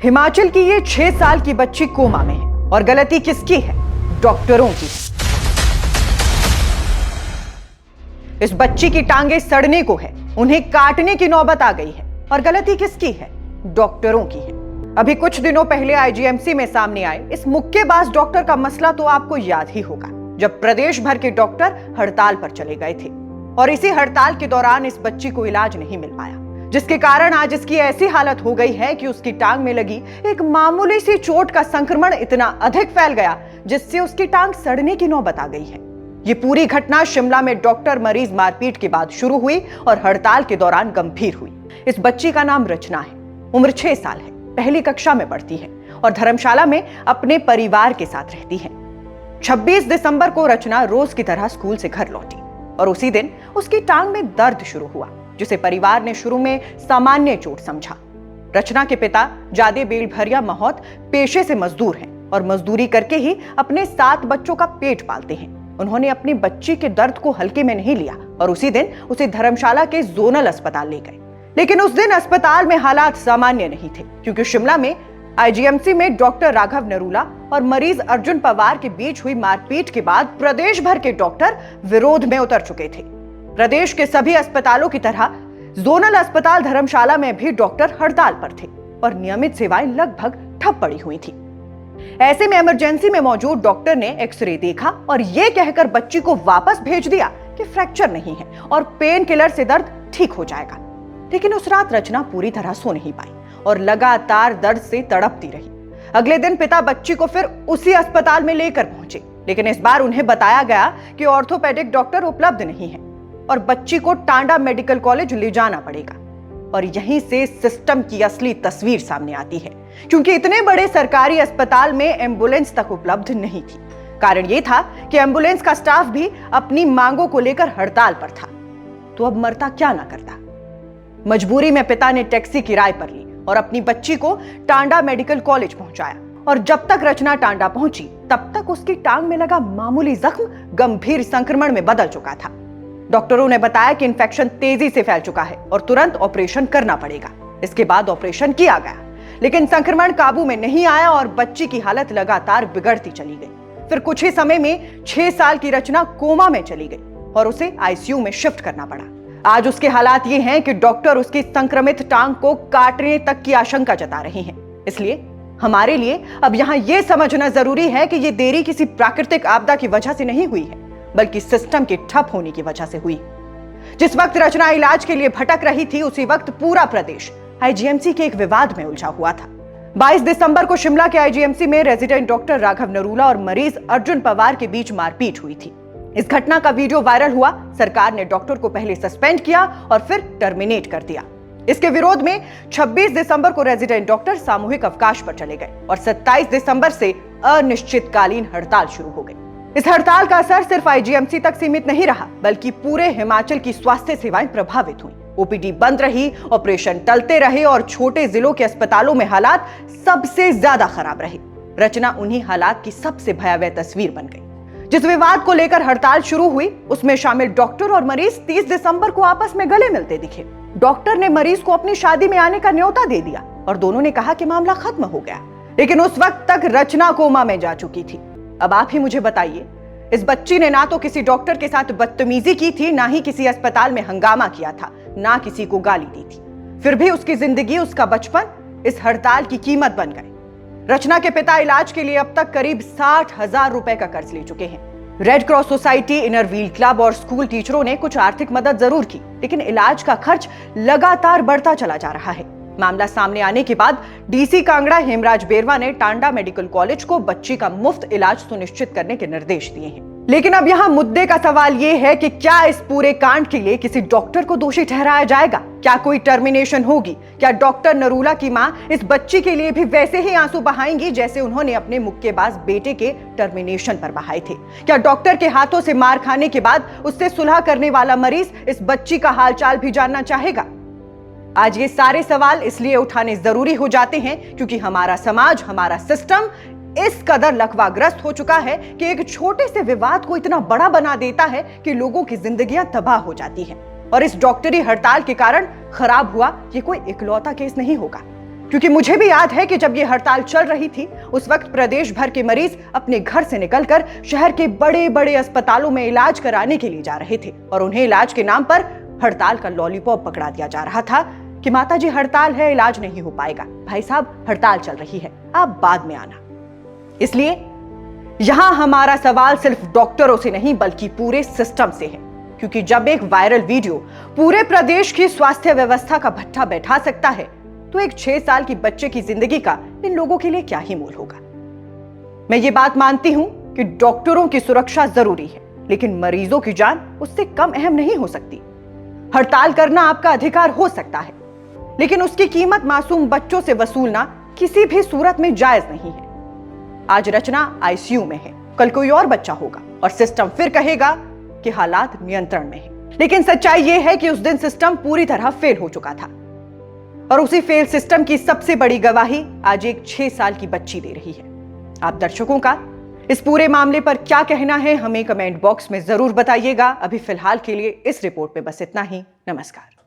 हिमाचल की ये 6 साल की बच्ची कोमा में है और गलती किसकी है? डॉक्टरों की। इस बच्ची की टांगे सड़ने को है, उन्हें काटने की नौबत आ गई है और गलती किसकी है? डॉक्टरों की है। अभी कुछ दिनों पहले आईजीएमसी में सामने आए इस मुक्केबाज डॉक्टर का मसला तो आपको याद ही होगा, जब प्रदेश भर के डॉक्टर हड़ताल पर चले गए थे और इसी हड़ताल के दौरान इस बच्ची को इलाज नहीं मिल पाया, जिसके कारण आज इसकी ऐसी हालत हो गई है कि उसकी टांग में लगी एक मामूली सी चोट का संक्रमण इतना अधिक फैल गया जिससे उसकी टांग सड़ने की नौबत आ गई है। ये पूरी घटना शिमला में डॉक्टर मरीज मारपीट के बाद शुरू हुई और हड़ताल के दौरान गंभीर हुई। इस बच्ची का नाम रचना है, उम्र 6 साल है, पहली कक्षा में पढ़ती है और धर्मशाला में अपने परिवार के साथ रहती है। 26 दिसंबर को रचना रोज की तरह स्कूल से घर लौटी और उसी दिन उसकी टांग में दर्द शुरू हुआ, जिसे परिवार ने शुरू में सामान्य चोट समझा। रचना के पिता जादे बेलभरिया महौत पेशे से मजदूर हैं और मजदूरी करके ही अपने 7 बच्चों का पेट पालते हैं। उन्होंने अपनी बच्ची के दर्द को हल्के में नहीं लिया और उसी दिन उसे धर्मशाला के जोनल अस्पताल ले गए। लेकिन उस दिन अस्पताल में हालात सामान्य नहीं थे, क्योंकि शिमला में आईजीएमसी में डॉक्टर राघव नरूला और मरीज अर्जुन पवार के बीच हुई मारपीट के बाद प्रदेश भर के डॉक्टर विरोध में उतर चुके थे। प्रदेश के सभी अस्पतालों की तरह जोनल अस्पताल धर्मशाला में भी डॉक्टर हड़ताल पर थे और नियमित सेवाएं लगभग ठप पड़ी हुई थी। ऐसे में इमरजेंसी में मौजूद डॉक्टर ने एक्सरे देखा और यह कहकर बच्ची को वापस भेज दिया कि फ्रैक्चर नहीं है और पेन किलर से दर्द ठीक हो जाएगा। लेकिन उस रात रचना पूरी तरह सो नहीं पाई और लगातार दर्द से तड़पती रही। अगले दिन पिता बच्ची को फिर उसी अस्पताल में लेकर पहुंचे, लेकिन इस बार उन्हें बताया गया कि ऑर्थोपेडिक डॉक्टर उपलब्ध नहीं है और बच्ची को टांडा मेडिकल कॉलेज ले जाना पड़ेगा। और यहीं से सिस्टम की असली तस्वीर सामने आती है, क्योंकि इतने बड़े सरकारी अस्पताल में एम्बुलेंस तक उपलब्ध नहीं थी। कारण यह था कि एम्बुलेंस का स्टाफ भी अपनी मांगों को लेकर हड़ताल पर था। तो अब मरता क्या ना करता। मजबूरी में पिता ने टैक्सी किराए पर ली और अपनी बच्ची को टांडा मेडिकल कॉलेज पहुंचाया और जब तक रचना टांडा पहुंची तब तक उसकी टांग में लगा मामूली जख्म गंभीर संक्रमण में बदल चुका था। डॉक्टरों ने बताया कि इंफेक्शन तेजी से फैल चुका है और तुरंत ऑपरेशन करना पड़ेगा। इसके बाद ऑपरेशन किया गया, लेकिन संक्रमण काबू में नहीं आया और बच्ची की हालत लगातार बिगड़ती चली गई। फिर कुछ ही समय में 6 साल की रचना कोमा में चली गई और उसे आईसीयू में शिफ्ट करना पड़ा। आज उसके हालात ये हैं कि डॉक्टर उसकी संक्रमित टांग को काटने तक की आशंका जता रहे हैं। इसलिए हमारे लिए अब यहाँ ये समझना जरूरी है कि ये देरी किसी प्राकृतिक आपदा की वजह से नहीं हुई है, बल्कि सिस्टम के ठप होने की वजह से हुई। जिस वक्त रचना इलाज के लिए भटक रही थी, उसी वक्त पूरा प्रदेश आईजीएमसी के एक विवाद में उलझा हुआ था। 22 दिसंबर को शिमला के आईजीएमसी में रेजिडेंट डॉक्टर राघव नरूला और मरीज अर्जुन पवार के बीच मारपीट हुई थी। इस घटना का वीडियो वायरल हुआ। सरकार ने डॉक्टर को पहले सस्पेंड किया और फिर टर्मिनेट कर दिया। इसके विरोध में 26 दिसंबर को रेजिडेंट डॉक्टर सामूहिक अवकाश पर चले गए और 27 दिसंबर से अनिश्चितकालीन हड़ताल शुरू हो गई। इस हड़ताल का असर सिर्फ आईजीएमसी तक सीमित नहीं रहा, बल्कि पूरे हिमाचल की स्वास्थ्य सेवाएं प्रभावित हुई। ओपीडी बंद रही, ऑपरेशन टलते रहे और छोटे जिलों के अस्पतालों में हालात सबसे ज्यादा खराब रहे। रचना उन्हीं हालात की सबसे भयावह तस्वीर बन गई। जिस विवाद को लेकर हड़ताल शुरू हुई, उसमें शामिल डॉक्टर और मरीज 30 दिसंबर को आपस में गले मिलते दिखे। डॉक्टर ने मरीज को अपनी शादी में आने का न्योता दे दिया और दोनों ने कहा कि मामला खत्म हो गया। लेकिन उस वक्त तक रचना कोमा में जा चुकी थी। अब आप ही मुझे बताइए, इस बच्ची ने ना तो किसी डॉक्टर के साथ बदतमीजी की थी, ना ही किसी अस्पताल में हंगामा किया था, ना किसी को गाली दी थी। फिर भी उसकी जिंदगी, उसका बचपन इस हड़ताल की कीमत बन गए। रचना के पिता इलाज के लिए अब तक करीब 60,000 रुपए का कर्ज ले चुके हैं। Red cross society, inner wheel club और स्कूल टीचरों ने कुछ आर्थिक मदद जरूर की, लेकिन इलाज का खर्च लगातार बढ़ता चला जा रहा है। मामला सामने आने के बाद डीसी कांगड़ा हेमराज बेरवा ने टांडा मेडिकल कॉलेज को बच्ची का मुफ्त इलाज सुनिश्चित करने के निर्देश दिए हैं। लेकिन अब यहाँ मुद्दे का सवाल ये है कि क्या इस पूरे कांड के लिए किसी डॉक्टर को दोषी ठहराया जाएगा? क्या कोई टर्मिनेशन होगी? क्या डॉक्टर नरूला की मां इस बच्ची के लिए भी वैसे ही आंसू बहाएंगी जैसे उन्होंने अपने मुक्केबाज बेटे के टर्मिनेशन पर बहाए थे? क्या डॉक्टर के हाथों से मार खाने के बाद उससे सुलह करने वाला मरीज इस बच्ची का हालचाल भी जानना चाहेगा? आज ये सारे सवाल इसलिए उठाने जरूरी हो जाते हैं क्योंकि हमारा समाज, हमारा सिस्टम इस कदर लकवाग्रस्त हो चुका है कि एक छोटे से विवाद को इतना बड़ा बना देता है कि लोगों की जिंदगियां तबाह हो जाती हैं। और इस डॉक्टरी हड़ताल के कारण खराब हुआ ये कोई इकलौता केस नहीं होगा। क्योंकि मुझे भी याद है कि जब ये हड़ताल चल रही थी उस वक्त प्रदेश भर के मरीज अपने घर से निकलकर शहर के बड़े बड़े अस्पतालों में इलाज कराने के लिए जा रहे थे और उन्हें इलाज के नाम पर हड़ताल का लॉलीपॉप पकड़ा दिया जा रहा था कि माताजी हड़ताल है, इलाज नहीं हो पाएगा। भाई साहब, हड़ताल चल रही है, आप बाद में आना। इसलिए यहां हमारा सवाल सिर्फ डॉक्टरों से नहीं बल्कि पूरे सिस्टम से है, क्योंकि जब एक वायरल वीडियो पूरे प्रदेश की स्वास्थ्य व्यवस्था का भट्ठा बैठा सकता है तो एक 6 साल की बच्चे की जिंदगी का इन लोगों के लिए क्या ही मोल होगा। मैं ये बात मानती हूं कि डॉक्टरों की सुरक्षा जरूरी है, लेकिन मरीजों की जान उससे कम अहम नहीं हो सकती। हड़ताल करना आपका अधिकार हो सकता है, लेकिन उसकी कीमत मासूम बच्चों से वसूलना किसी भी सूरत में जायज नहीं है। आज रचना आईसीयू में है, कल कोई और बच्चा होगा और सिस्टम फिर कहेगा कि हालात नियंत्रण में है। लेकिन सच्चाई यह है कि उस दिन सिस्टम पूरी तरह फेल हो चुका था और उसी फेल सिस्टम की सबसे बड़ी गवाही आज एक 6 साल की बच्ची दे रही है। आप दर्शकों का इस पूरे मामले पर क्या कहना है हमें कमेंट बॉक्स में जरूर बताइएगा। अभी फिलहाल के लिए इस रिपोर्ट में बस इतना ही। नमस्कार।